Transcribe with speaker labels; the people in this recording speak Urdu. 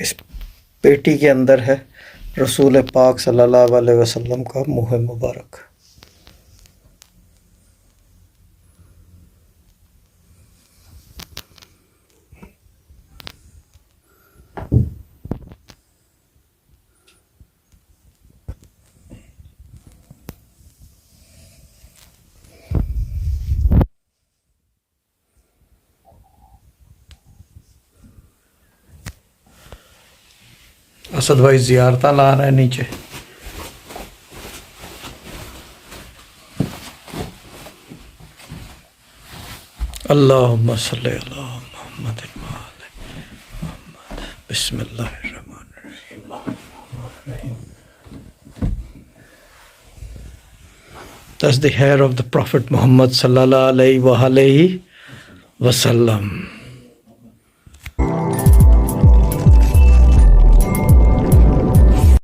Speaker 1: اس پیٹی کے اندر ہے رسول پاک صلی اللہ علیہ وسلم کا منہ مبارک۔ اسد بھائی زیارتاں لا رہے ہیں نیچے۔ اللہم صلی علی محمد وآل محمد۔ بسم اللہ الرحمن الرحیم۔ That's the hair of the Prophet Muhammad sallallahu alayhi wa alayhi wa sallam.